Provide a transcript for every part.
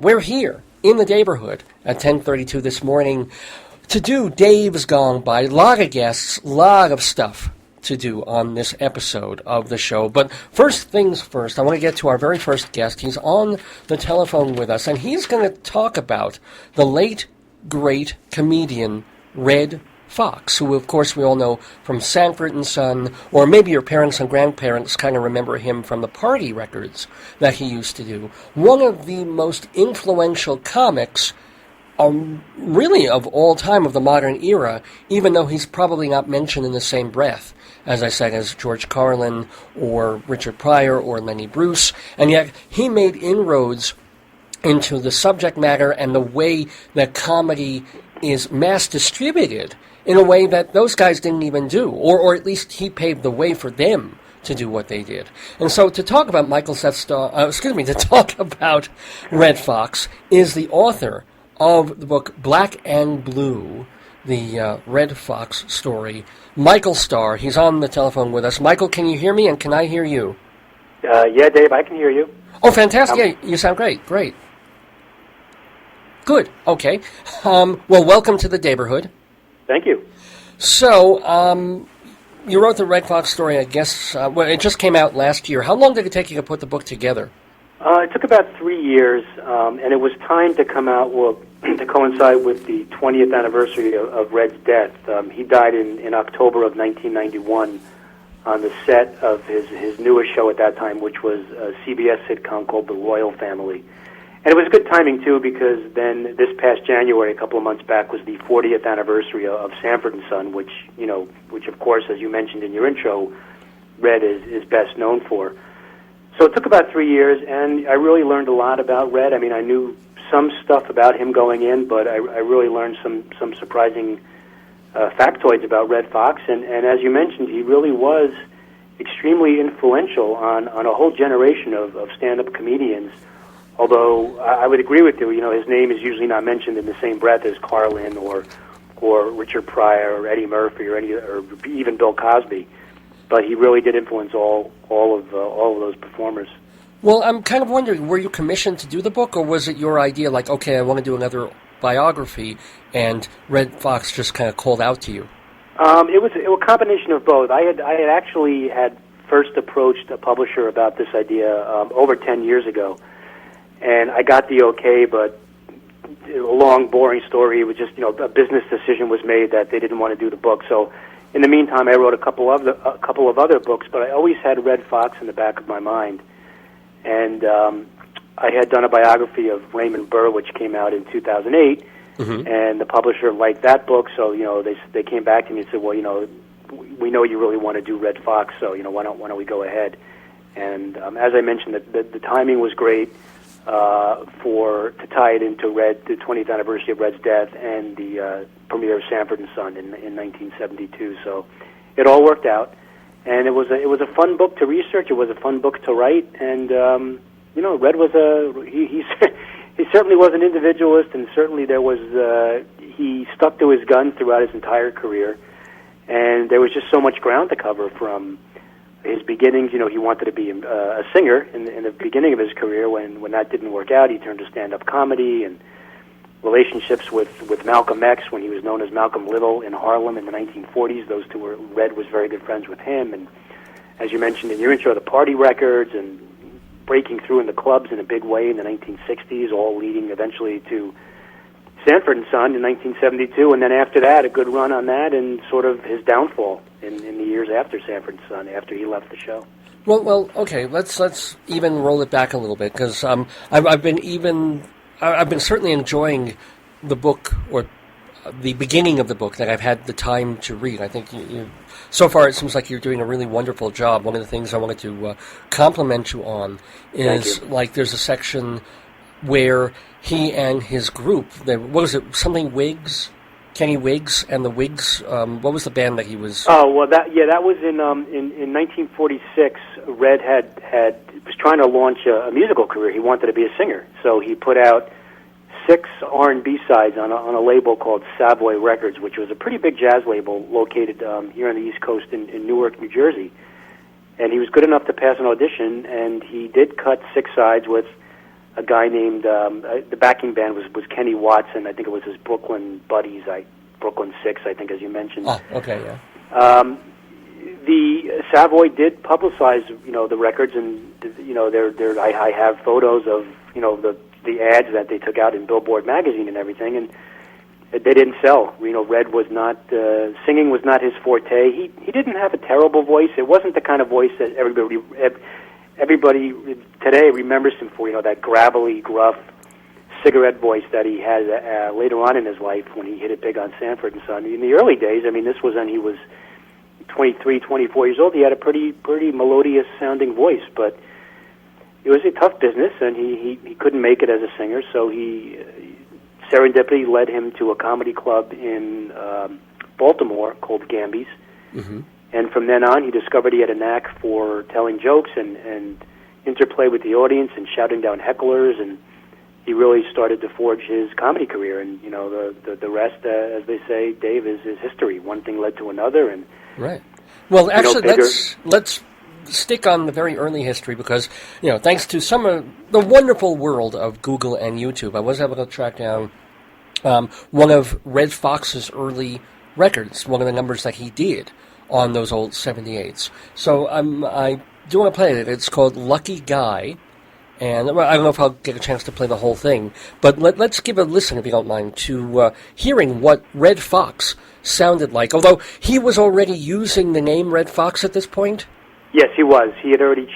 We're here in the neighborhood at 10:32 this morning to do Dave's Gone By. A lot of guests, a lot of stuff to do on this episode of the show. But first things first, I want to get to our very first guest. He's on the telephone with us, and he's going to talk about the late, great comedian Redd Foxx, who, of course, we all know from Sanford & Son, or maybe your parents and grandparents kind of remember him from the party records that he used to do. One of the most influential comics, really of all time, of the modern era, even though he's probably not mentioned in the same breath, as I said, as George Carlin or Richard Pryor or Lenny Bruce, and yet he made inroads into the subject matter and the way that comedy is mass distributed in a way that those guys didn't even do, or at least he paved the way for them to do what they did. And so to talk about Michael Seth Starr, to talk about Redd Foxx is the author of the book Black and Blue, the Redd Foxx story, Michael Starr. He's on the telephone with us. Michael, can you hear me, and can I hear you? Yeah, Dave, I can hear you. Oh, fantastic. Yeah, you sound great. Great. Good. Okay. Well, welcome to the neighborhood. Thank you. So, you wrote the Redd Foxx story, I guess, it just came out last year. How long did it take you to put the book together? It took about 3 years, and it was timed to come out, to coincide with the 20th anniversary of Redd's death. He died in October of 1991 on the set of his newest show at that time, which was a CBS sitcom called The Royal Family. And it was good timing, too, because then this past January, a couple of months back, was the 40th anniversary of Sanford & Son, which, of course, as you mentioned in your intro, Redd is best known for. So it took about 3 years, and I really learned a lot about Redd. I mean, I knew some stuff about him going in, but I really learned some surprising factoids about Redd Foxx. And as you mentioned, he really was extremely influential on a whole generation of stand-up comedians. Although I would agree with you, his name is usually not mentioned in the same breath as Carlin or Richard Pryor or Eddie Murphy or even Bill Cosby. But he really did influence all of those performers. Well, I'm kind of wondering, were you commissioned to do the book, or was it your idea, like, okay, I want to do another biography, and Redd Foxx just kind of called out to you? It was a combination of both. I had actually first approached a publisher about this idea over 10 years ago. And I got the okay, but a long, boring story. It was just, a business decision was made that they didn't want to do the book. So, in the meantime, I wrote a couple of other books, but I always had Redd Foxx in the back of my mind. And I had done a biography of Raymond Burr, which came out in 2008, and the publisher liked that book. So, they came back to me and said, well, we know you really want to do Redd Foxx, so why don't we go ahead? And as I mentioned, the timing was great. To tie it into the 20th anniversary of Redd's death and the premiere of Sanford & Son in 1972. So it all worked out, and it was a fun book to research. It was a fun book to write, and Redd was he certainly was an individualist, and certainly he stuck to his guns throughout his entire career, and there was just so much ground to cover from his beginnings. He wanted to be a singer in the beginning of his career. When that didn't work out, he turned to stand-up comedy and relationships with Malcolm X when he was known as Malcolm Little in Harlem in the 1940s. Those two Redd was very good friends with him. And as you mentioned in your intro, the party records and breaking through in the clubs in a big way in the 1960s, all leading eventually to Sanford & Son in 1972, and then after that, a good run on that, and sort of his downfall in the years after Sanford & Son, after he left the show. Well, okay. Let's even roll it back a little bit, because I've been certainly enjoying the book, or the beginning of the book, that I've had the time to read. I think so far it seems like you're doing a really wonderful job. One of the things I wanted to compliment you on is there's a section where he and his group, what was it, something Wiggs? Kenny Wiggs and the Wiggs, what was the band that he was... Oh, well, that was in 1946. Redd was trying to launch a musical career. He wanted to be a singer, so he put out 6 R&B sides on a label called Savoy Records, which was a pretty big jazz label located here on the East Coast in Newark, New Jersey. And he was good enough to pass an audition, and he did cut 6 sides with a guy named the backing band was Kenny Watson. I think it was his Brooklyn buddies, Brooklyn Six, I think, as you mentioned. Oh, okay, yeah. The Savoy did publicize, the records, and I have photos of, the ads that they took out in Billboard magazine and everything, and they didn't sell. Red was not singing was not his forte. He didn't have a terrible voice. It wasn't the kind of voice that everybody today remembers him for. That gravelly, gruff cigarette voice that he had later on in his life when he hit it big on Sanford and Son. In the early days, this was when he was 23, 24 years old. He had a pretty melodious sounding voice, but it was a tough business, and he couldn't make it as a singer, so serendipity led him to a comedy club in Baltimore called Gamby's. Mm-hmm. And from then on, he discovered he had a knack for telling jokes and interplay with the audience and shouting down hecklers, and he really started to forge his comedy career. And the rest, as they say, Dave, is history. One thing led to another, and right. Well, actually, let's stick on the very early history because thanks to some of the wonderful world of Google and YouTube, I was able to track down one of Red Fox's early records, one of the numbers that he did on those old 78s. So I do want to play it. It's called Lucky Guy, and I don't know if I'll get a chance to play the whole thing, but let's give a listen, if you don't mind, to hearing what Red Fox sounded like, although he was already using the name Red Fox at this point. Yes, he was. He had already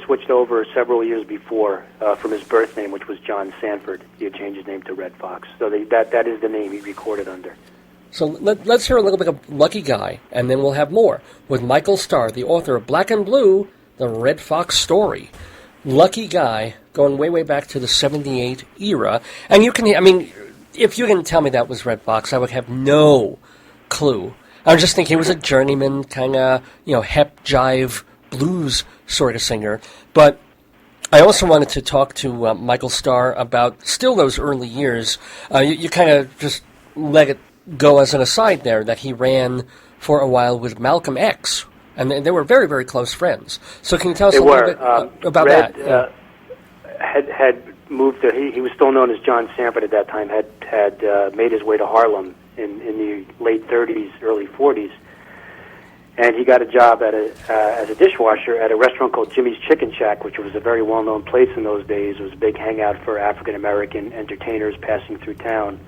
switched over several years before from his birth name, which was John Sanford. He had changed his name to Red Fox. So that is the name he recorded under. So let's hear a little bit of Lucky Guy, and then we'll have more with Michael Starr, the author of Black and Blue, The Red Fox Story. Lucky Guy, going way, way back to the 78 era. And you can, if you didn't tell me that was Red Fox, I would have no clue. I was just thinking he was a journeyman, kind of, hep, jive, blues sort of singer. But I also wanted to talk to Michael Starr about still those early years. You kind of just let it go as an aside there that he ran for a while with Malcolm X, and they were very, very close friends. So can you tell us a little bit about Red, that? Had moved to, he was still known as John Sanford at that time, had made his way to Harlem in the late 30s, early 40s, and he got a job as a dishwasher at a restaurant called Jimmy's Chicken Shack, which was a very well-known place in those days. It was a big hangout for African-American entertainers passing through town.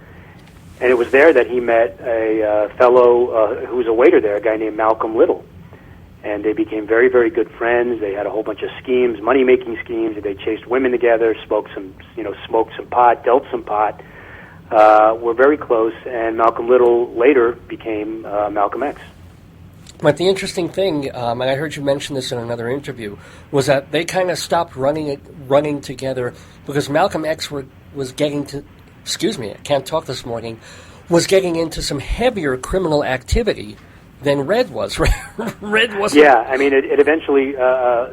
And it was there that he met a fellow who was a waiter there, a guy named Malcolm Little. And they became very, very good friends. They had a whole bunch of schemes, money-making schemes. They chased women together, smoked some pot, dealt some pot. Were very close, and Malcolm Little later became Malcolm X. But the interesting thing, and I heard you mention this in another interview, was that they kind of stopped running together because Malcolm X was getting to, I can't talk this morning, was getting into some heavier criminal activity than Red was. Red wasn't. Yeah, it eventually,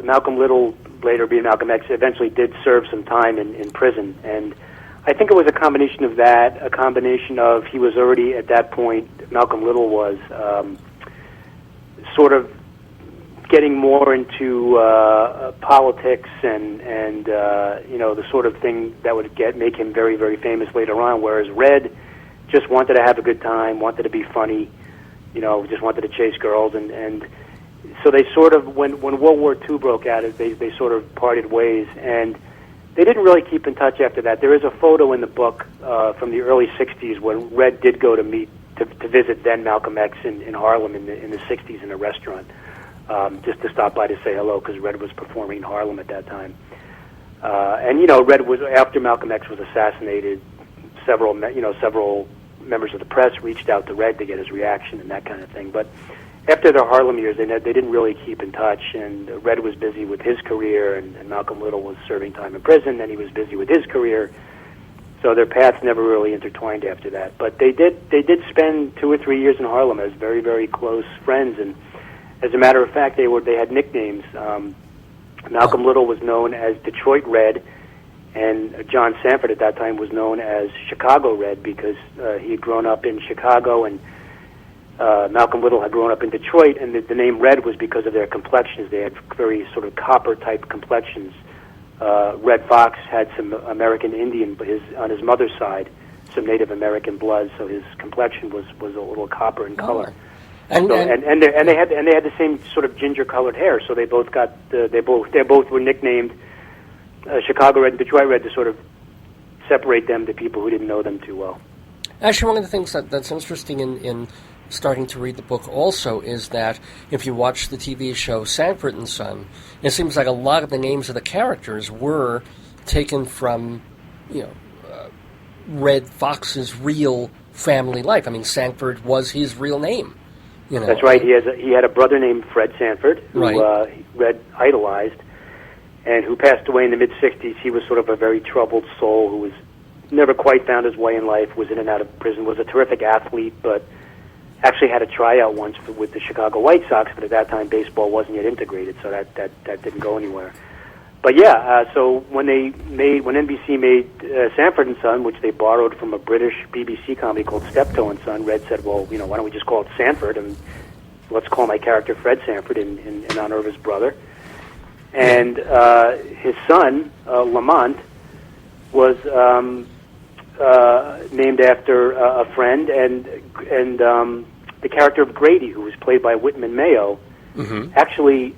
Malcolm Little, later being Malcolm X, eventually did serve some time in prison, and I think it was a combination of that, a combination of he was already at that point, Malcolm Little was sort of getting more into politics and the sort of thing that would make him very, very famous later on, whereas Red just wanted to have a good time, wanted to be funny, just wanted to chase girls, and so they sort of, when World War II broke out, they sort of parted ways, and they didn't really keep in touch after that. There is a photo in the book from the early 60s when Red did go to visit then Malcolm X in Harlem in the 60s in a restaurant, just to stop by to say hello, because Red was performing in Harlem at that time. Red was, after Malcolm X was assassinated, several members of the press reached out to Red to get his reaction and that kind of thing. But after their Harlem years, they didn't really keep in touch, and Red was busy with his career, and Malcolm Little was serving time in prison, and he was busy with his career. So their paths never really intertwined after that. But they did spend 2 or 3 years in Harlem as very, very close friends, and as a matter of fact, they had nicknames. Malcolm Little was known as Detroit Red, and John Sanford at that time was known as Chicago Red because he had grown up in Chicago, and Malcolm Little had grown up in Detroit, and the name Red was because of their complexions. They had very sort of copper-type complexions, Red Foxx had some American Indian, but on his mother's side, some Native American blood, so his complexion was a little copper in color. And they had the same sort of ginger colored hair, so they both were nicknamed Chicago Red and Detroit Red to sort of separate them to people who didn't know them too well. Actually, one of the things that's interesting in starting to read the book also is that if you watch the TV show Sanford and Son, it seems like a lot of the names of the characters were taken from, Red Fox's real family life. I mean, Sanford was his real name. That's right. He had a brother named Fred Sanford, who Red idolized, and who passed away in the mid-'60s. He was sort of a very troubled soul who was never quite found his way in life, was in and out of prison, was a terrific athlete, but actually had a tryout once with the Chicago White Sox, but at that time baseball wasn't yet integrated, so that didn't go anywhere. But so when NBC made Sanford and Son, which they borrowed from a British BBC comedy called Steptoe and Son, Red said, well, why don't we just call it Sanford, and let's call my character Fred Sanford in honor of his brother. And his son, Lamont, was named after a friend, and the character of Grady, who was played by Whitman Mayo, actually...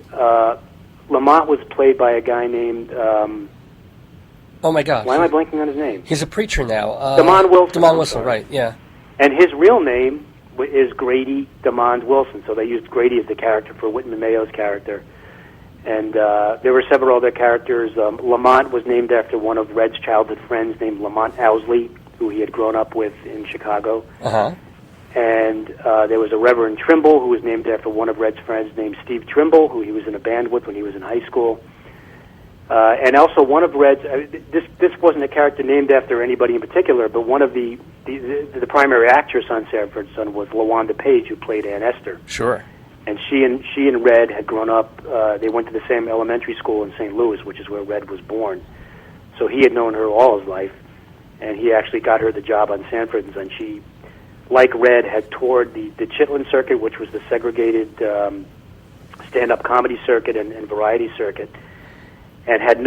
Lamont was played by a guy named... oh, my gosh. Why am I blanking on his name? He's a preacher now. Demond Wilson. Demond Wilson, right, yeah. And his real name is Grady Demond Wilson, so they used Grady as the character for Whitman Mayo's character. And there were several other characters. Lamont was named after one of Red's childhood friends named Lamont Owsley, who he had grown up with in Chicago. Uh-huh. And there was a Reverend Trimble, who was named after one of Red's friends named Steve Trimble, who he was in a band with when he was in high school. And also one of Red's, this wasn't a character named after anybody in particular, but one of the primary actress on Sanford and Son was LaWanda Page, who played Aunt Esther. Sure. And she and Red had grown up, they went to the same elementary school in St. Louis, which is where Red was born. So he had known her all his life, and he actually got her the job on Sanford and Son. She, like Red, had toured the Chitlin circuit, which was the segregated stand-up comedy circuit and variety circuit, and had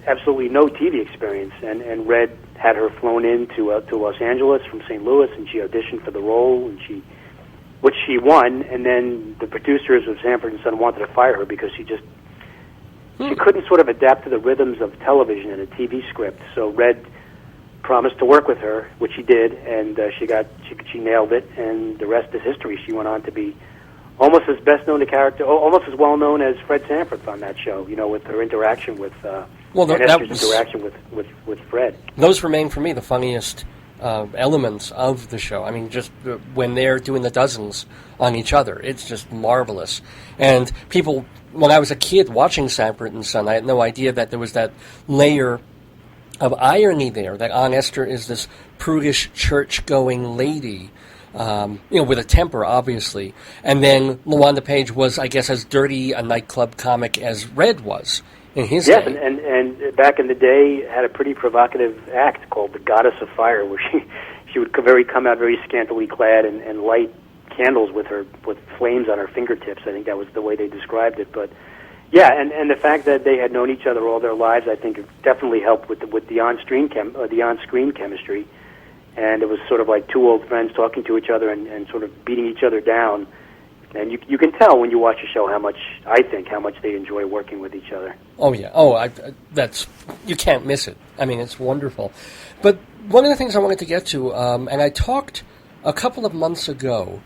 absolutely no TV experience. And Red had her flown in to Los Angeles from St. Louis, and she auditioned for the role, which she won. And then the producers of Sanford and Son wanted to fire her because she couldn't sort of adapt to the rhythms of television and a TV script. So Red promised to work with her, which she did, and she nailed it, and the rest is history. She went on to be almost as almost as well known as Fred Sanford on that show. With her interaction with interaction with Fred. Those remain for me the funniest elements of the show. I mean, just when they're doing the dozens on each other, it's just marvelous. And people, when I was a kid watching Sanford and Son, I had no idea that there was that layer of irony there, that Aunt Esther is this prudish church-going lady, with a temper, obviously. And then LaWanda Page was, I guess, as dirty a nightclub comic as Red was in his day. Yes, and back in the day, had a pretty provocative act called the Goddess of Fire, where she would come out very scantily clad and light candles with flames on her fingertips. I think that was the way they described it, but... Yeah, and the fact that they had known each other all their lives, I think, definitely helped with the on-screen chemistry. And it was sort of like two old friends talking to each other and sort of beating each other down. And you can tell when you watch a show how much they enjoy working with each other. Oh yeah, you can't miss it. I mean, it's wonderful. But one of the things I wanted to get to, and I talked a couple of months ago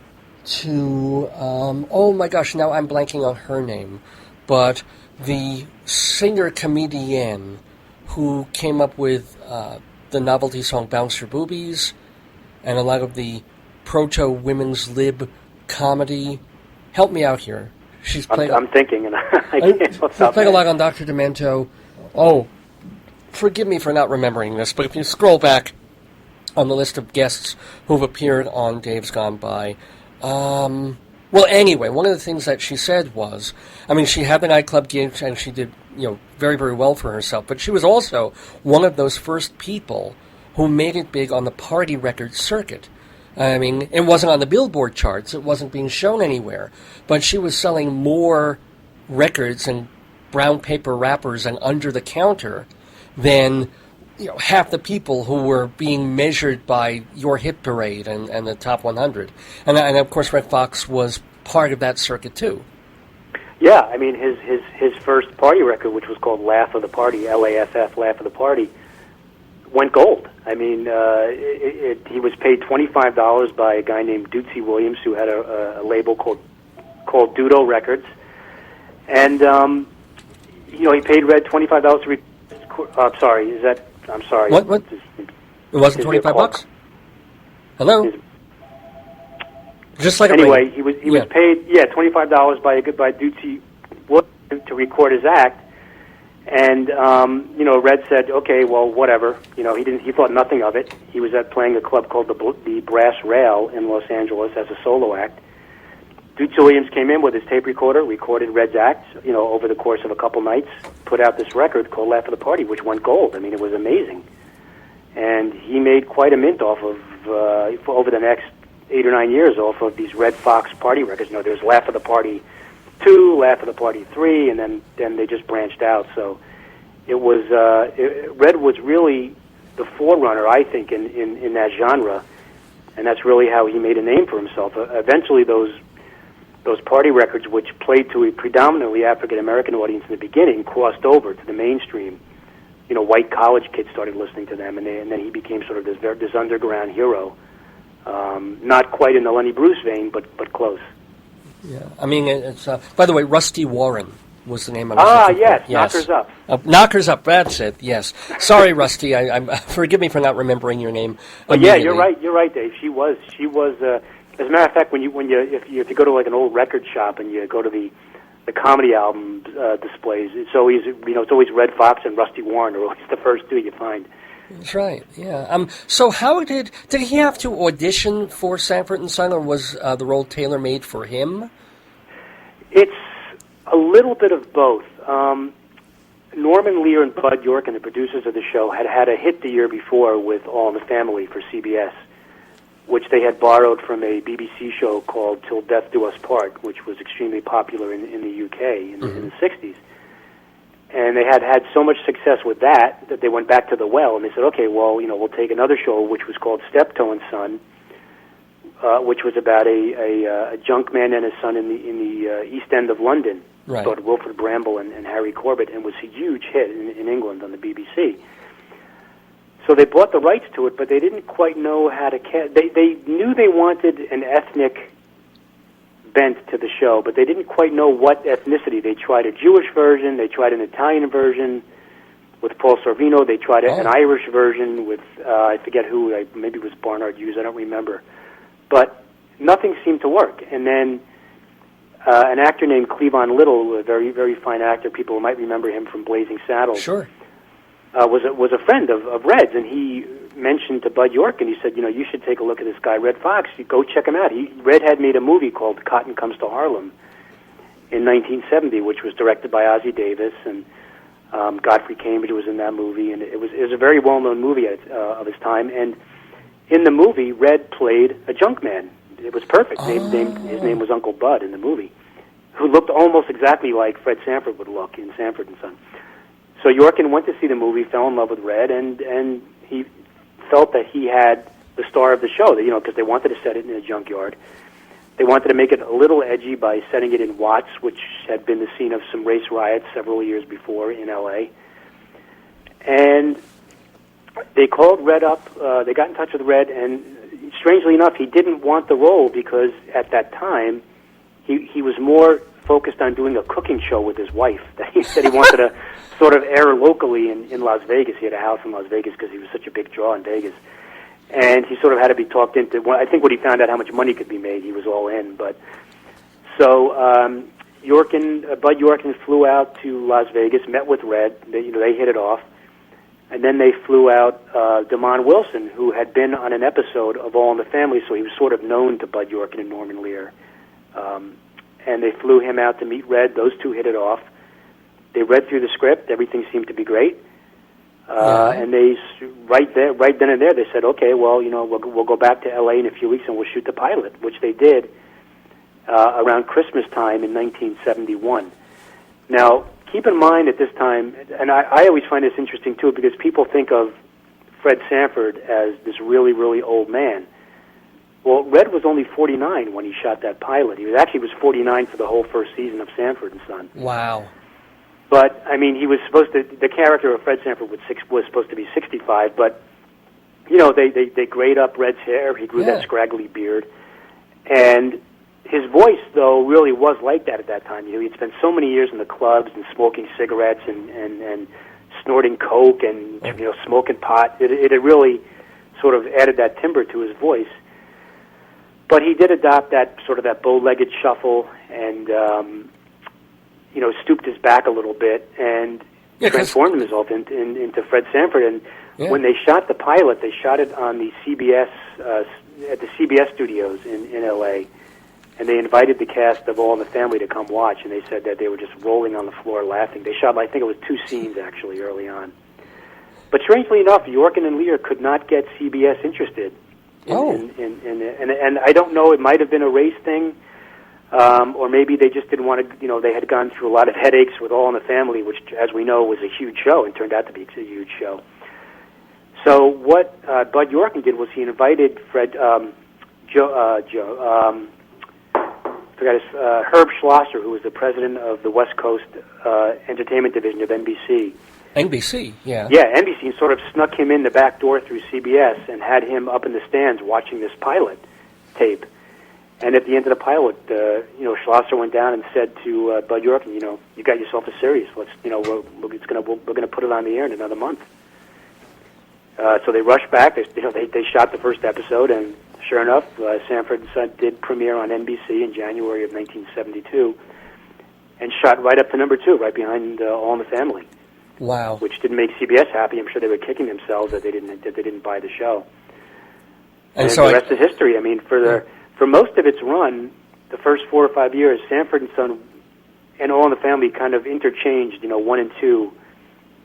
to, oh my gosh, now I'm blanking on her name. But the singer-comedian who came up with the novelty song Bounce Your Boobies and a lot of the proto-women's lib comedy. Help me out here. She's played... I'm thinking, and I can't She's played a lot on Dr. Demento. Oh, forgive me for not remembering this, but if you scroll back on the list of guests who've appeared on Dave's Gone By... Well, anyway, one of the things that she said was, I mean, she had the nightclub gig and she did, very, very well for herself, but she was also one of those first people who made it big on the party record circuit. I mean, it wasn't on the Billboard charts, it wasn't being shown anywhere, but she was selling more records and brown paper wrappers and under the counter than half the people who were being measured by your hit parade and the top 100. And of course, Red Fox was part of that circuit too. Yeah, I mean, his first party record, which was called Laugh of the Party, LAFF, Laugh of the Party, went gold. I mean, he was paid $25 by a guy named Dootsy Williams, who had a label called Dudo Records, and he paid Red $25 to I'm sorry. What? It wasn't $25? Hello. Just like anyway, he was paid $25 by Dootsy Williams to record his act. And Red said, "Okay, well, whatever." He thought nothing of it. He was playing a club called the Brass Rail in Los Angeles as a solo act. Dootsy Williams came in with his tape recorder, recorded Red's act, over the course of a couple nights, put out this record called "Laugh of the Party," which went gold. I mean, it was amazing, and he made quite a mint off of for over the next 8 or 9 years off of these Red Fox party records. There's "Laugh of the Party 2, Laugh of the Party 3, and then they just branched out. So it was Red was really the forerunner, I think, in that genre, and that's really how he made a name for himself. Eventually, those party records, which played to a predominantly African American audience in the beginning, crossed over to the mainstream. White college kids started listening to them, and then he became sort of this underground hero. Not quite in the Lenny Bruce vein, but close. Yeah, I mean, it's by the way, Rusty Warren was the name of it. Yes, Knockers Up. Knockers Up, that's it, yes. Sorry, Rusty, I'm forgive me for not remembering your name. Yeah, you're right, Dave. She was, as a matter of fact, if you go to like an old record shop and you go to the comedy album displays, it's always Red Fox and Rusty Warren are always the first two you find. That's right, yeah. So how did he have to audition for Sanford and Son, or was the role tailor-made for him? It's a little bit of both. Norman Lear and Bud York, and the producers of the show, had a hit the year before with All in the Family for CBS, which they had borrowed from a BBC show called Till Death Do Us Part, which was extremely popular in the UK in the 60s. And they had so much success with that they went back to the well, and they said, okay, well, we'll take another show, which was called Steptoe and Son, which was about a junk man and his son in the East End of London. Right. Starred Wilfred Bramble and Harry Corbett, and was a huge hit in England on the BBC. So they bought the rights to it, but they didn't quite know how to cast. They knew they wanted an ethnic bent to the show, but they didn't quite know what ethnicity. They tried a Jewish version, they tried an Italian version with Paul Sorvino, they tried an Irish version with, I forget who, maybe it was Barnard Hughes, I don't remember. But nothing seemed to work. And then an actor named Cleavon Little, a very, very fine actor, people might remember him from Blazing Saddles, Sure. Was a friend of Red's, and he mentioned to Bud York, and he said, you should take a look at this guy, Red Fox. You go check him out. Red had made a movie called Cotton Comes to Harlem in 1970, which was directed by Ossie Davis, and Godfrey Cambridge was in that movie, and it was a very well-known movie of his time. And in the movie, Red played a junk man. It was perfect. His name was Uncle Bud in the movie, who looked almost exactly like Fred Sanford would look in Sanford and Son. So Yorkin went to see the movie, fell in love with Red, and he felt that he had the star of the show, because they wanted to set it in a junkyard. They wanted to make it a little edgy by setting it in Watts, which had been the scene of some race riots several years before in L.A. And they called Red up, they got in touch with Red, and strangely enough, he didn't want the role because at that time, he was more focused on doing a cooking show with his wife. He said he wanted to sort of air locally in Las Vegas. He had a house in Las Vegas because he was such a big draw in Vegas. And he sort of had to be talked into. Well, I think when he found out how much money could be made, he was all in. But so Bud Yorkin flew out to Las Vegas, met with Red. They hit it off. And then they flew out Damon Wilson, who had been on an episode of All in the Family, so he was sort of known to Bud Yorkin and Norman Lear. And they flew him out to meet Red. Those two hit it off. They read through the script. Everything seemed to be great. And they right then and there, they said, okay, well, we'll go back to L.A. in a few weeks and we'll shoot the pilot, which they did around Christmas time in 1971. Now, keep in mind at this time, and I always find this interesting too, because people think of Fred Sanford as this really, really old man. Well, Red was only 49 when he shot that pilot. He was 49 for the whole first season of Sanford and Son. Wow. But, I mean, he was supposed to, the character of Fred Sanford was supposed to be 65, but, you know, they grayed up Red's hair. He grew that scraggly beard. And his voice, though, really was like that at that time. You know, he'd spent so many years in the clubs and smoking cigarettes and snorting coke and, you know, smoking pot. It had really sort of added that timbre to his voice. But he did adopt that sort of that bow-legged shuffle and, you know, stooped his back a little bit and transformed himself into Fred Sanford. And when they shot the pilot, they shot it on the CBS, at the CBS studios in L.A., and they invited the cast of All in the Family to come watch, and they said that they were just rolling on the floor laughing. They shot, I think it was 2 scenes, actually, early on. But strangely enough, Yorkin and Lear could not get CBS interested. And I don't know, it might have been a race thing, or maybe they just didn't want to, you know, they had gone through a lot of headaches with All in the Family, which, as we know, was a huge show and turned out to be a huge show. So what Bud Yorkin did was he invited Herb Schlosser, who was the president of the West Coast Entertainment Division of NBC. NBC, yeah. Yeah, NBC sort of snuck him in the back door through CBS and had him up in the stands watching this pilot tape. And at the end of the pilot, you know, Schlosser went down and said to Bud Yorkin, you know, you got yourself a series. Let's, you know, we're going to put it on the air in another month. So they rushed back. They shot the first episode, and sure enough, Sanford and Son did premiere on NBC in January of 1972, and shot right up to number 2, right behind All in the Family. Wow! Which didn't make CBS happy. I'm sure they were kicking themselves that they didn't buy the show. And so the rest is history. I mean, for most of its run, the first 4 or 5 years, Sanford and Son and All in the Family kind of interchanged. You know, 1 and 2.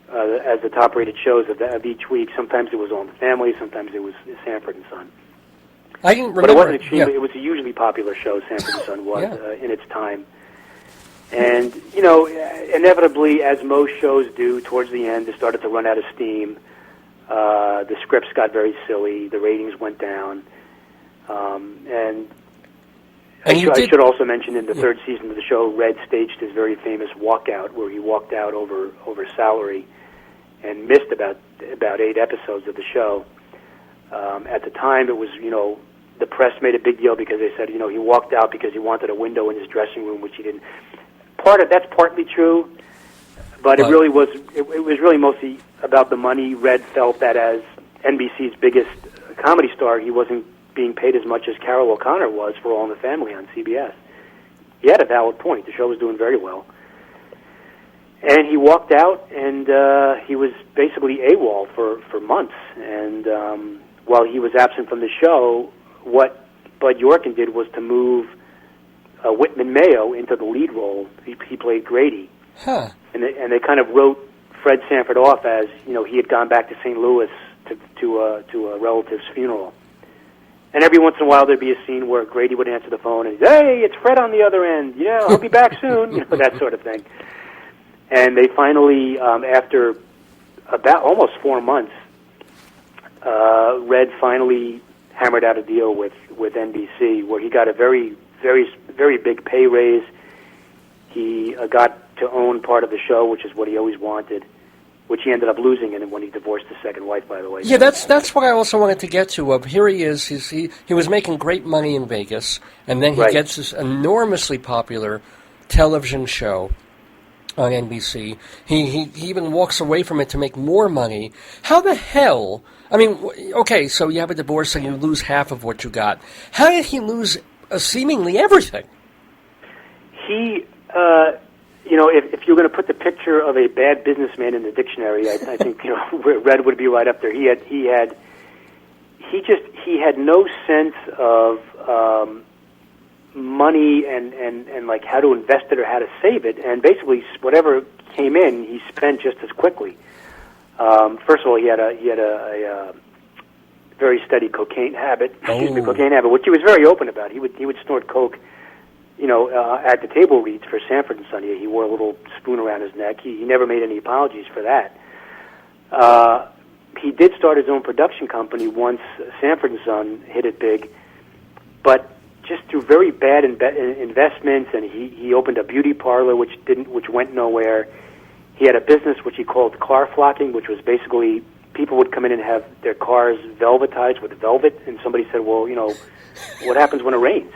As the top-rated shows of each week. Sometimes it was All in the Family, sometimes it was Sanford and Son. I can remember. But it wasn't extremely. It was a hugely popular show. Sanford and Son was in its time. And you know, inevitably, as most shows do, towards the end, they started to run out of steam. The scripts got very silly. The ratings went down. And I should also mention in the third season of the show, Red staged his very famous walkout, where he walked out over salary and missed about 8 episodes of the show. At the time, it was, you know, the press made a big deal because they said, you know, he walked out because he wanted a window in his dressing room, which he didn't. That's partly true, but it really was. It was really mostly about the money. Red felt that as NBC's biggest comedy star, he wasn't being paid as much as Carol O'Connor was for All in the Family on CBS. He had a valid point. The show was doing very well. And he walked out, and he was basically AWOL for months. And while he was absent from the show, what Bud Yorkin did was to move Whitman Mayo into the lead role. He played Grady. Huh. And they kind of wrote Fred Sanford off as, you know, he had gone back to St. Louis to a relative's funeral. And every once in a while there'd be a scene where Grady would answer the phone and, hey, it's Fred on the other end. Yeah, I'll be back soon. You know, that sort of thing. And they finally, after about almost 4 months, Red finally hammered out a deal with NBC where he got a very, very, very big pay raise. He got to own part of the show, which is what he always wanted, which he ended up losing in when he divorced his second wife, by the way. Yeah, that's what I also wanted to get to. Here he is. He was making great money in Vegas, and then he gets this enormously popular television show on NBC. He even walks away from it to make more money. How the hell? I mean, okay, so you have a divorce and you lose half of what you got. How did he lose seemingly everything? He, you know, if you're going to put the picture of a bad businessman in the dictionary, I think, you know, Red would be right up there. He had no sense of money and like how to invest it or how to save it, and basically whatever came in, he spent just as quickly. First of all, he had a very steady cocaine habit, which he was very open about. He would snort coke at the table reads for Sanford and Son. He wore a little spoon around his neck. He never made any apologies for that. He did start his own production company once Sanford and Son hit it big, but just through very bad investments. And he opened a beauty parlor which went nowhere. He had a business which he called car flocking, which was basically people would come in and have their cars velvetized with velvet, and somebody said, well, what happens when it rains?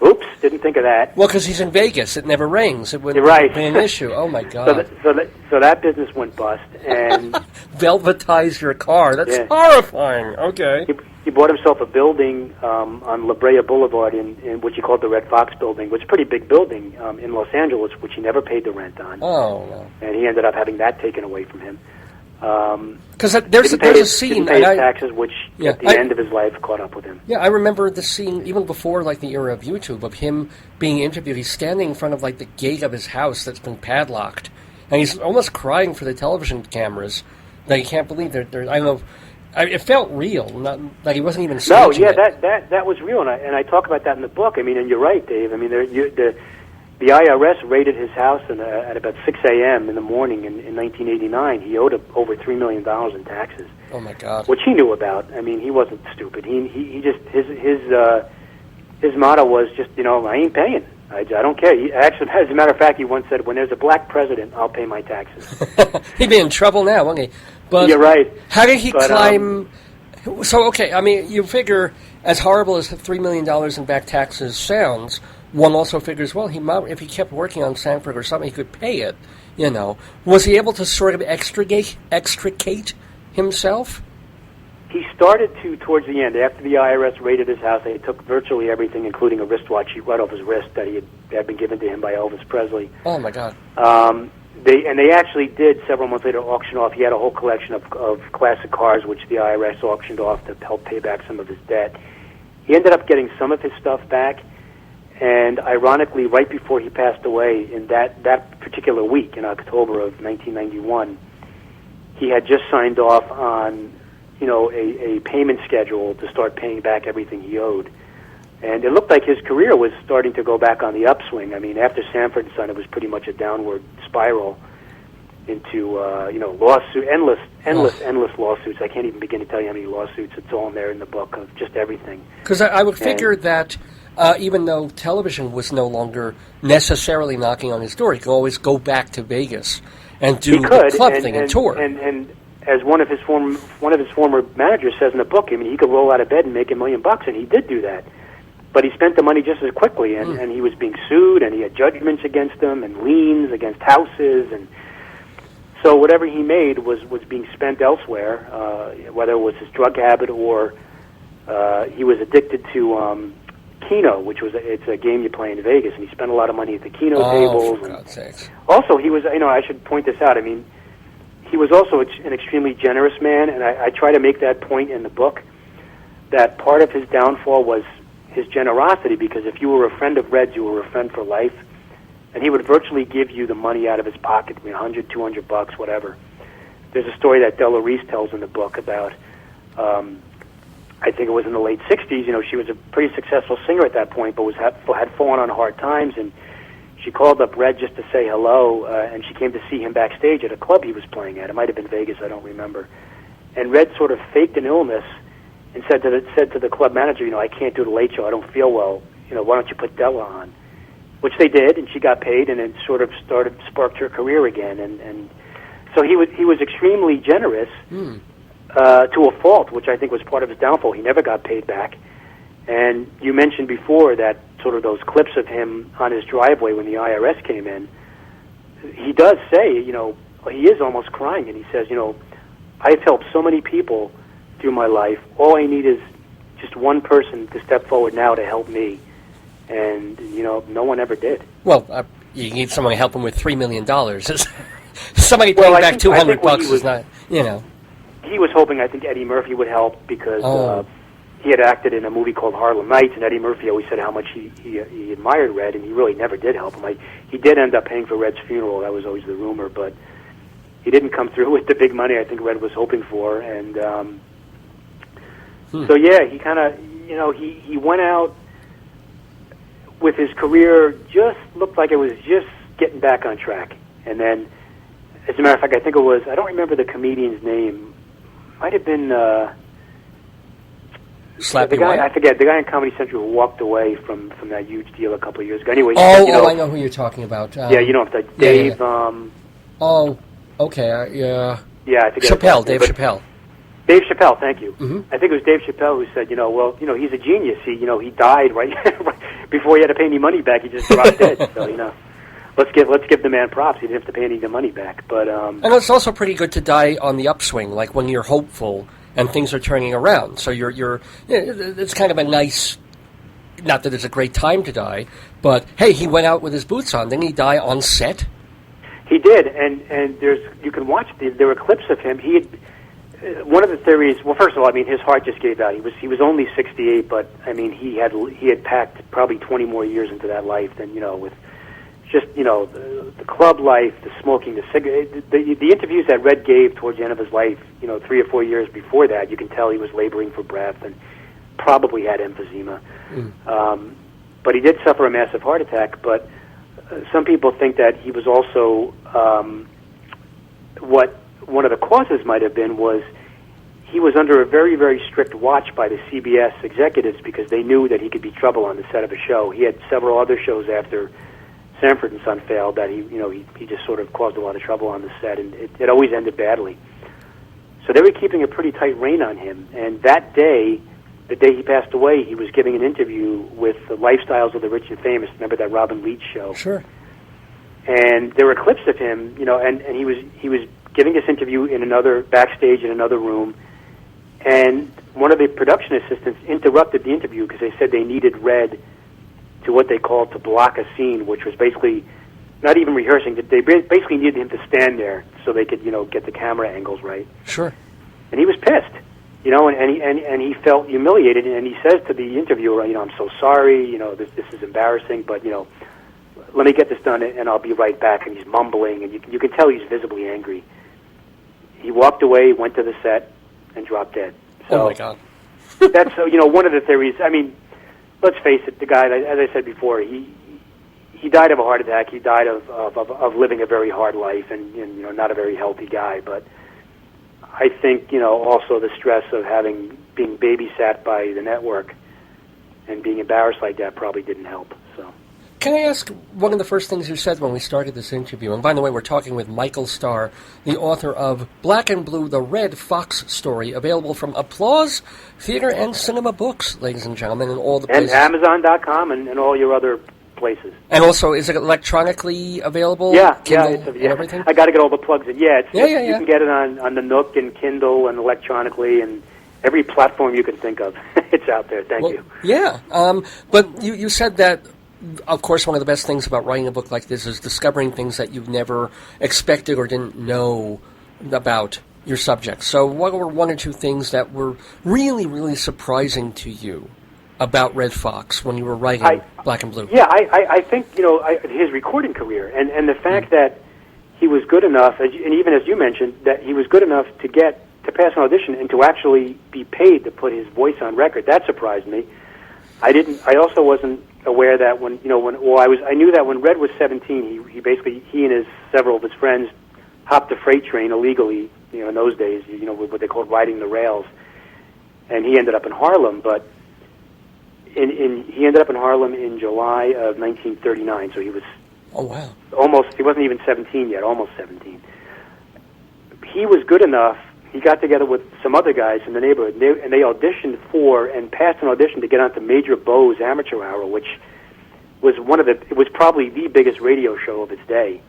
Oops, didn't think of that. Well, because he's in Vegas, it never rains. It wouldn't be an issue. Oh my God! So that business went bust, and velvetize your car. That's horrifying. Okay. He bought himself a building on La Brea Boulevard, in which he called the Red Fox Building, which is a pretty big building in Los Angeles, which he never paid the rent on. Oh no! And he ended up having that taken away from him. Because there's a scene, didn't pay his taxes, which at the end of his life caught up with him. Yeah, I remember the scene even before the era of YouTube of him being interviewed. He's standing in front of the gate of his house that's been padlocked, and he's almost crying for the television cameras that he can't believe they're I don't know. It felt real, not like he wasn't even staging it. that was real, and I talk about that in the book. I mean, and you're right, Dave. I mean, the IRS raided his house at about 6 a.m. in the morning in 1989. He owed over $3 million in taxes. Oh my God! Which he knew about. I mean, he wasn't stupid. He just his motto was just I ain't paying. I don't care. Actually, as a matter of fact, he once said, "When there's a black president, I'll pay my taxes." He'd be in trouble now, wouldn't he? But you're right. How did he climb? So okay, I mean, you figure as horrible as $3 million in back taxes sounds. One also figures, well, if he kept working on Sanford or something, he could pay it, Was he able to sort of extricate himself? He started to towards the end. After the IRS raided his house, they took virtually everything, including a wristwatch right off his wrist that had been given to him by Elvis Presley. Oh, my God. They actually did, several months later, auction off. He had a whole collection of classic cars, which the IRS auctioned off to help pay back some of his debt. He ended up getting some of his stuff back. And ironically, right before he passed away, in that particular week, in October of 1991, he had just signed off on, a payment schedule to start paying back everything he owed. And it looked like his career was starting to go back on the upswing. I mean, after Sanford and Son, it was pretty much a downward spiral into, lawsuit, endless lawsuits. I can't even begin to tell you how many lawsuits. It's all in there in the book of just everything. Because I would figure that... even though television was no longer necessarily knocking on his door, he could always go back to Vegas and do the club thing and tour. And as one of his former managers says in the book, I mean, he could roll out of bed and make $1 million, and he did do that. But he spent the money just as quickly, and he was being sued, and he had judgments against him, and liens against houses, and so whatever he made was being spent elsewhere, whether it was his drug habit or he was addicted to Keno, which it's a game you play in Vegas, and he spent a lot of money at the Keno tables. For God's sakes. Also, he was, I should point this out, I mean, he was also an extremely generous man, and I try to make that point in the book, that part of his downfall was his generosity, because if you were a friend of Red's, you were a friend for life, and he would virtually give you the money out of his pocket, $100, $200, whatever. There's a story that Della Reese tells in the book about... I think it was in the late 60s, she was a pretty successful singer at that point, but had fallen on hard times, and she called up Red just to say hello, and she came to see him backstage at a club he was playing at. It might have been Vegas, I don't remember. And Red sort of faked an illness and said to the club manager, I can't do the late show, I don't feel well, why don't you put Della on? Which they did, and she got paid, and it sort of sparked her career again, and so he was extremely generous. To a fault, which I think was part of his downfall. He never got paid back. And you mentioned before that sort of those clips of him on his driveway when the IRS came in. He does say, he is almost crying, and he says, I've helped so many people through my life. All I need is just one person to step forward now to help me. And, no one ever did. Well, you need someone to help him with $3 million. Somebody paying back $200 is not, He was hoping, I think, Eddie Murphy would help because he had acted in a movie called Harlem Nights, and Eddie Murphy always said how much he admired Red, and he really never did help him. He did end up paying for Red's funeral. That was always the rumor, but he didn't come through with the big money I think Red was hoping for. And so, yeah, he kind of, he went out with his career, just looked like it was just getting back on track. And then, as a matter of fact, I think it was, I don't remember the comedian's name. Might have been Slappy guy. White? I forget, the guy in Comedy Central who walked away from that huge deal a couple of years ago. Anyway, I know who you're talking about. Yeah, you know, it's like Dave. Oh, okay. Yeah. Yeah, I forget. Chappelle, Dave Chappelle. Dave Chappelle, thank you. Mm-hmm. I think it was Dave Chappelle who said, he's a genius. He died right before he had to pay any money back. He just dropped dead. So let's give the man props. He didn't have to pay any of the money back. But and it's also pretty good to die on the upswing, like when you're hopeful and things are turning around. So it's kind of a nice. Not that it's a great time to die, but hey, he went out with his boots on. Didn't he die on set? He did, and you can watch. There were clips of him. He had. One of the theories. Well, first of all, I mean, his heart just gave out. He was only 68, but I mean, he had packed probably 20 more years into that life than with just the club life, the smoking, the cigarette. The interviews that Red gave towards the end of his life, 3 or 4 years before that, you can tell he was laboring for breath and probably had emphysema. But he did suffer a massive heart attack. But some people think that he was also what one of the causes might have been was he was under a very, very strict watch by the CBS executives because they knew that he could be trouble on the set of a show. He had several other shows after Sanford and Son failed that he just sort of caused a lot of trouble on the set, and it always ended badly. So they were keeping a pretty tight rein on him. And that day, the day he passed away, he was giving an interview with the Lifestyles of the Rich and Famous. Remember that Robin Leach show? Sure. And there were clips of him, and he was giving this interview backstage in another room, and one of the production assistants interrupted the interview because they said they needed Red to what they called to block a scene, which was basically not even rehearsing. They basically needed him to stand there so they could, get the camera angles right. Sure. And he was pissed, and he felt humiliated, and he says to the interviewer, I'm so sorry, this is embarrassing, but let me get this done and I'll be right back. And he's mumbling, and you can tell he's visibly angry. He walked away, went to the set, and dropped dead. So, oh my God. That's one of the theories. I mean, let's face it, the guy, as I said before, he died of a heart attack. He died of living a very hard life, and not a very healthy guy. But I think also the stress of being babysat by the network and being embarrassed like that probably didn't help. So. Can I ask one of the first things you said when we started this interview? And by the way, we're talking with Michael Starr, the author of Black and Blue, the Red Fox Story, available from Applause Theater and Cinema Books, ladies and gentlemen, and all the places. And Amazon.com and all your other places. And also, is it electronically available? Yeah, Kindle and everything? I got to get all the plugs in. Yeah, yeah. You can get it on the Nook and Kindle and electronically and every platform you can think of. It's out there. Thank you. Yeah, but you said that, of course, one of the best things about writing a book like this is discovering things that you've never expected or didn't know about your subject. So what were one or two things that were really, really surprising to you about Red Fox when you were writing Black and Blue? Yeah, I think, his recording career and the fact that he was good enough, and even as you mentioned, that he was good enough to pass an audition and to actually be paid to put his voice on record. That surprised me. I also wasn't aware that I knew that when Red was 17, he and several of his friends hopped a freight train illegally, in those days, what they called riding the rails, and he ended up in Harlem, but he ended up in Harlem in July of 1939, so he was he wasn't even 17 yet, almost 17. He was good enough. He got together with some other guys in the neighborhood, and they auditioned for and passed an audition to get onto Major Beau's Amateur Hour, which was it was probably the biggest radio show of its day,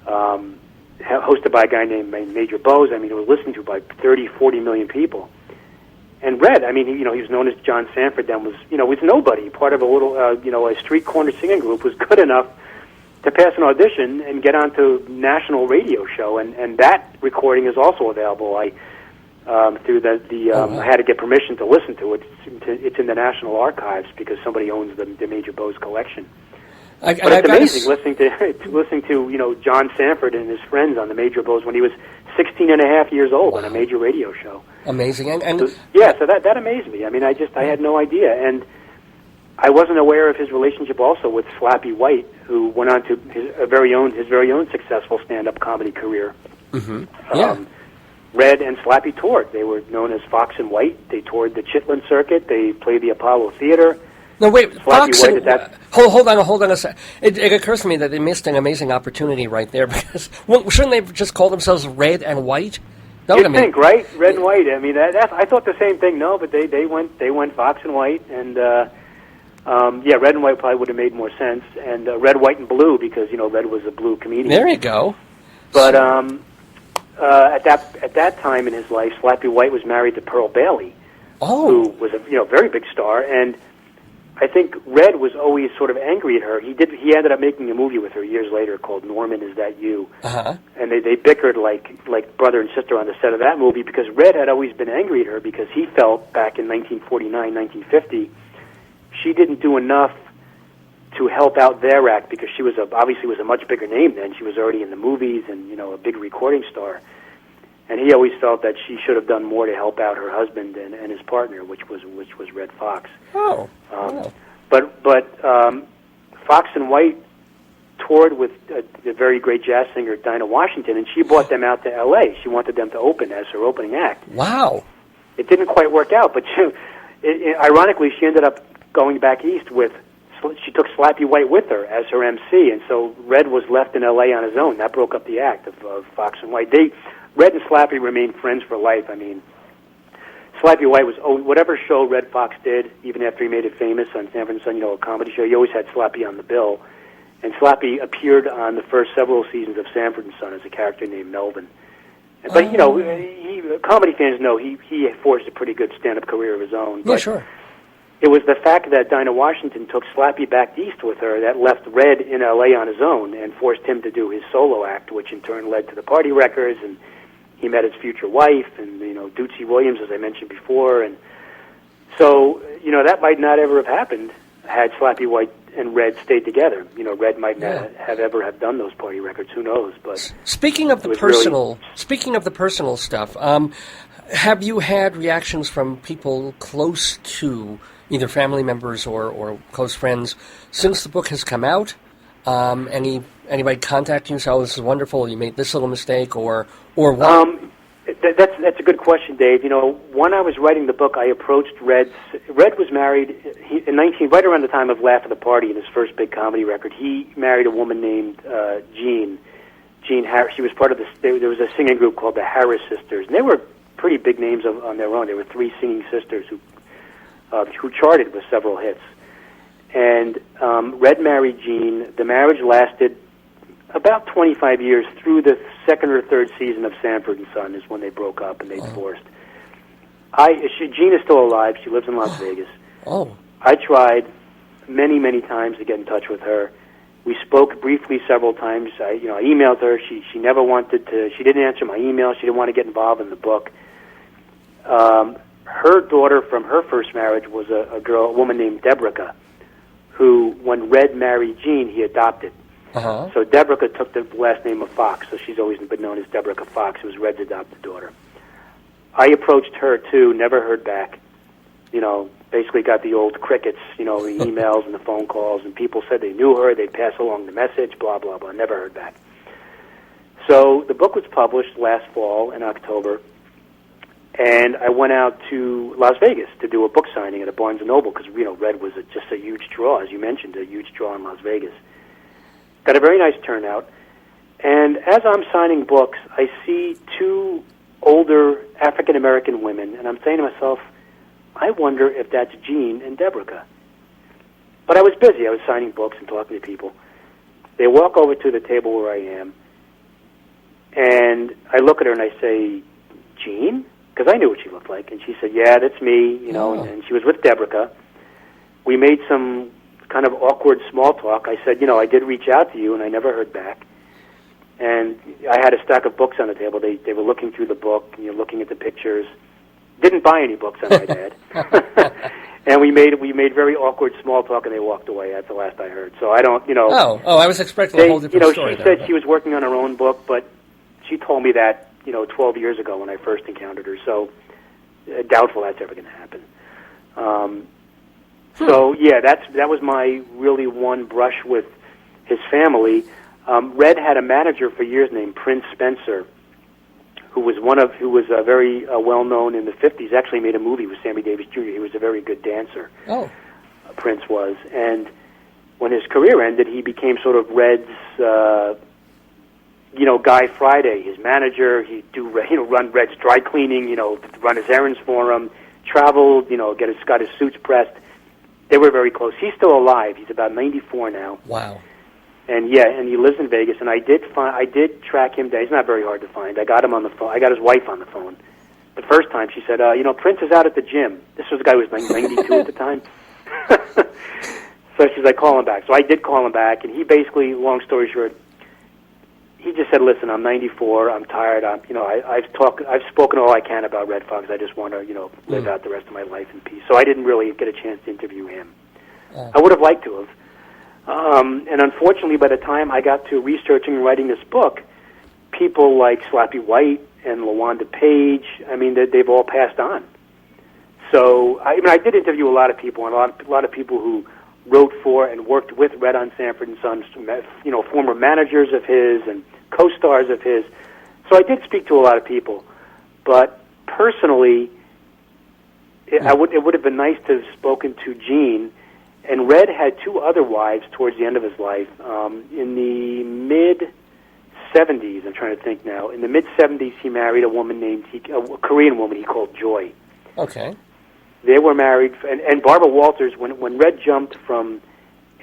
hosted by a guy named Major Beau's. I mean, it was listened to by 30, 40 million people. And Red, I mean, he was known as John Sanford. Then was nobody, part of a little, a street corner singing group, was good enough to pass an audition and get onto national radio show, and that recording is also available. I had to get permission to listen to it. It's in the National Archives because somebody owns the Major Beau's collection. But it's amazing listening to John Sanford and his friends on the Major Beau's when he was 16 and a half years old on a major radio show. Amazing, so that amazed me. I mean, I had no idea, and I wasn't aware of his relationship also with Slappy White, who went on to his very own successful stand-up comedy career. Mm-hmm. Yeah. Red and Slappy toured. They were known as Foxx and White. They toured the Chitlin circuit. They played the Apollo Theater. No, wait, Slappy Foxx White and... Hold on a sec. It occurs to me that they missed an amazing opportunity right there, because shouldn't they just call themselves Red and White? You think, right? Red and White. I mean, I thought the same thing. No, but they went Foxx and White, and Red and White probably would have made more sense. And Red, White, and Blue, because Red was a blue comedian. There you go. But at that time in his life, Slappy White was married to Pearl Bailey, who was a very big star, and I think Red was always sort of angry at her. He ended up making a movie with her years later called Norman, Is That You? Uh-huh. And they bickered like brother and sister on the set of that movie, because Red had always been angry at her because he felt back in 1949, 1950, she didn't do enough to help out their act, because she was obviously was a much bigger name then. She was already in the movies and a big recording star. And he always felt that she should have done more to help out her husband and his partner, which was Red Foxx. Oh. But Foxx and White toured with the very great jazz singer Dinah Washington, and she brought them out to L.A. She wanted them to open as her opening act. Wow. It didn't quite work out, but ironically, she ended up going back east she took Slappy White with her as her MC, and so Red was left in L.A. on his own. That broke up the act of Foxx and White. Red and Slappy remained friends for life. I mean, Slappy White was whatever show Red Foxx did, even after he made it famous on Sanford and Son, a comedy show. He always had Slappy on the bill, and Slappy appeared on the first several seasons of Sanford and Son as a character named Melvin. But comedy fans know he forged a pretty good stand-up career of his own. Yeah, sure. It was the fact that Dinah Washington took Slappy back east with her that left Red in L.A. on his own and forced him to do his solo act, which in turn led to the Party Records, and he met his future wife, and Dootsy Williams, as I mentioned before, and so that might not ever have happened had Slappy White and Red stayed together. Red might not have ever have done those Party Records. Who knows? But speaking of the personal stuff, have you had reactions from people close to either family members or close friends since the book has come out? Anybody contacting you say, "Oh, this is wonderful. You made this little mistake," or what? That's a good question, Dave. When I was writing the book, I approached Red. Red was married right around the time of Laugh at the Party, in his first big comedy record. He married a woman named Jean Harris. She was part of this. There was a singing group called the Harris Sisters, and they were pretty big names on their own. They were three singing sisters who charted with several hits. And Red married Jean. The marriage lasted about 25 years. Through the second or third season of Sanford and Son is when they broke up and they divorced. Jean is still alive. She lives in Las Vegas. Oh. I tried many, many times to get in touch with her. We spoke briefly several times. I emailed her. She never wanted to. She didn't answer my email. She didn't want to get involved in the book. Her daughter from her first marriage was a woman named Debrica, who, when Red married Jean, he adopted. Uh-huh. So Debrica took the last name of Foxx, so she's always been known as Debrica Foxx, who was Red's adopted daughter. I approached her, too, never heard back. Basically got the old crickets, the emails and the phone calls, and people said they knew her, they'd pass along the message, blah, blah, blah, never heard back. So the book was published last fall in October, and I went out to Las Vegas to do a book signing at a Barnes & Noble, because, Red was just a huge draw, as you mentioned, a huge draw in Las Vegas. Got a very nice turnout, and as I'm signing books, I see two older African-American women, and I'm saying to myself, I wonder if that's Jean and Debrica. But I was busy. I was signing books and talking to people. They walk over to the table where I am, and I look at her and I say, Jean? Because I knew what she looked like. And she said, yeah, that's me, and she was with Debrica. We made some kind of awkward small talk. I said, I did reach out to you, and I never heard back. And I had a stack of books on the table. They were looking through the book, and looking at the pictures. Didn't buy any books, I might add. And we made very awkward small talk, and they walked away. That's the last I heard. So I don't, Oh, I was expecting a whole different story. She said she was working on her own book, but she told me that 12 years ago when I first encountered her. So doubtful that's ever going to happen. So yeah, that was my really one brush with his family. Red had a manager for years named Prince Spencer, who was very well known in the '50s. Actually, made a movie with Sammy Davis Jr. He was a very good dancer. Oh, Prince was, and when his career ended, he became sort of Red's, Guy Friday, his manager. He'd run Red's dry cleaning, run his errands for him, traveled, got his suits pressed. They were very close. He's still alive. He's about 94 now. wow. And he lives in Vegas. And I did track him down. He's not very hard to find. I got him on the phone. I got his wife on the phone. The first time she said, Prince is out at the gym. This was a guy who was 92 at the time. So she's like, call him back. So I did call him back, and he basically, long story short, he just said, listen, I'm 94. I'm tired. I've spoken all I can about Red Fox. I just want to, live out the rest of my life in peace. So I didn't really get a chance to interview him. I would have liked to have. And unfortunately, by the time I got to researching and writing this book, people like Slappy White and LaWanda Page, they've all passed on. So, I did interview a lot of people, and a lot of people who wrote for and worked with Red on Sanford and Son, former managers of his and co-stars of his. So I did speak to a lot of people. But personally, it would have been nice to have spoken to Gene. And Red had two other wives towards the end of his life. In the mid-'70s, I'm trying to think now. In the mid-'70s, he married a woman a Korean woman he called Joy. Okay. They were married, and Barbara Walters, when Red jumped from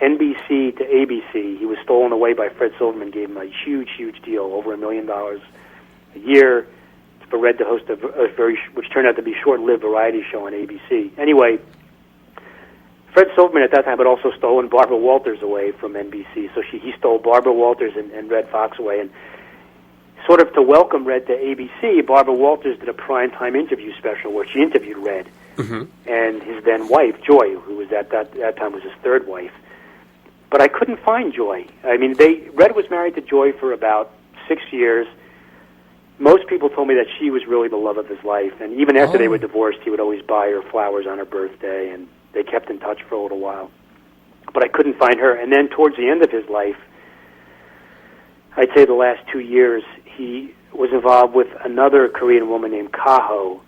NBC to ABC, he was stolen away by Fred Silverman, gave him a huge, huge deal, over $1 million a year, for Red to host which turned out to be a short-lived variety show on ABC. Anyway, Fred Silverman at that time had also stolen Barbara Walters away from NBC, so he stole Barbara Walters and Red Fox away, and sort of to welcome Red to ABC, Barbara Walters did a primetime interview special where she interviewed Red and his then wife, Joy, who was at that time was his third wife. But I couldn't find Joy. Red was married to Joy for about 6 years. Most people told me that she was really the love of his life, and even after they were divorced, he would always buy her flowers on her birthday, and they kept in touch for a little while. But I couldn't find her. And then towards the end of his life, I'd say the last 2 years, he was involved with another Korean woman named Kaho,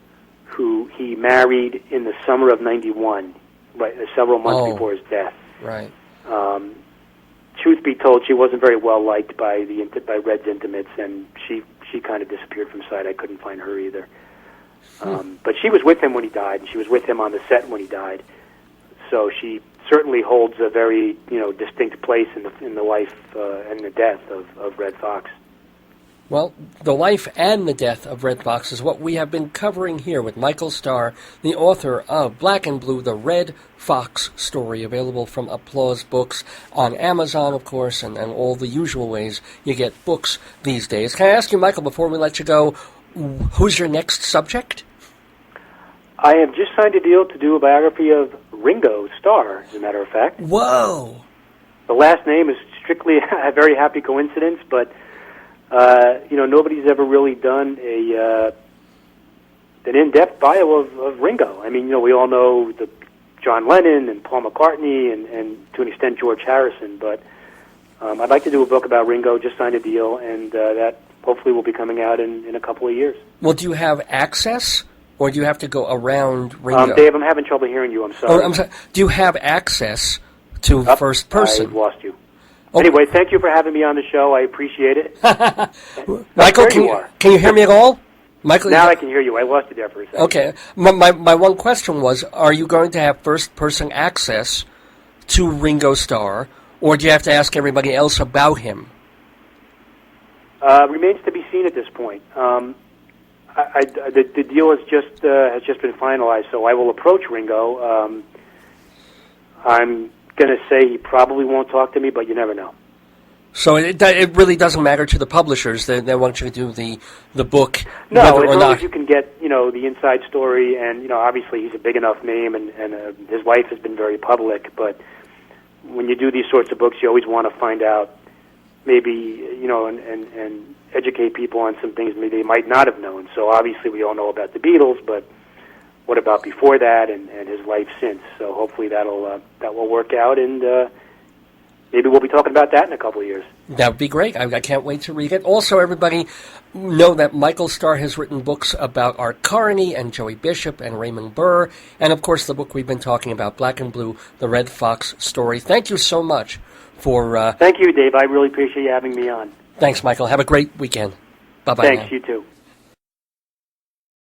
who he married in the summer of '91, right, several months before his death. Right. Truth be told, she wasn't very well liked by Red's intimates, and she kind of disappeared from sight. I couldn't find her either. But she was with him when he died, and she was with him on the set when he died. So she certainly holds a very distinct place in the life and the death of Red Fox. Well, the life and the death of Red Fox is what we have been covering here with Michael Starr, the author of Black and Blue, the Red Fox story, available from Applause Books on Amazon, of course, and all the usual ways you get books these days. Can I ask you, Michael, before we let you go, who's your next subject? I have just signed a deal to do a biography of Ringo Starr, as a matter of fact. Whoa! The last name is strictly a very happy coincidence, but nobody's ever really done an in-depth bio of Ringo. We all know John Lennon and Paul McCartney and to an extent George Harrison, but I'd like to do a book about Ringo. Just signed a deal, and that hopefully will be coming out in a couple of years. Well, do you have access, or do you have to go around Ringo? Dave, I'm having trouble hearing you. I'm sorry. Oh, I'm sorry. Do you have access to first person? I lost you. Anyway, thank you for having me on the show. I appreciate it. Michael, can you hear me at all? Michael, now I can hear you. I lost you there for a second. Okay. My one question was, are you going to have first-person access to Ringo Starr, or do you have to ask everybody else about him? Remains to be seen at this point. The deal has just been finalized, so I will approach Ringo. I'm going to say he probably won't talk to me, but you never know. So it really doesn't matter to the publishers. They want you to do the book, no, whether or as long not as you can get the inside story, and obviously he's a big enough name, and his wife has been very public. But when you do these sorts of books, you always want to find out, maybe and educate people on some things maybe they might not have known. So obviously we all know about the Beatles, but what about before that and his life since. So hopefully that will work out, and maybe we'll be talking about that in a couple of years. That would be great. I can't wait to read it. Also, everybody know that Michael Starr has written books about Art Carney and Joey Bishop and Raymond Burr, and of course the book we've been talking about, Black and Blue, The Red Fox Story. Thank you so much for... Thank you, Dave. I really appreciate you having me on. Thanks, Michael. Have a great weekend. Bye-bye Thanks, now. you too.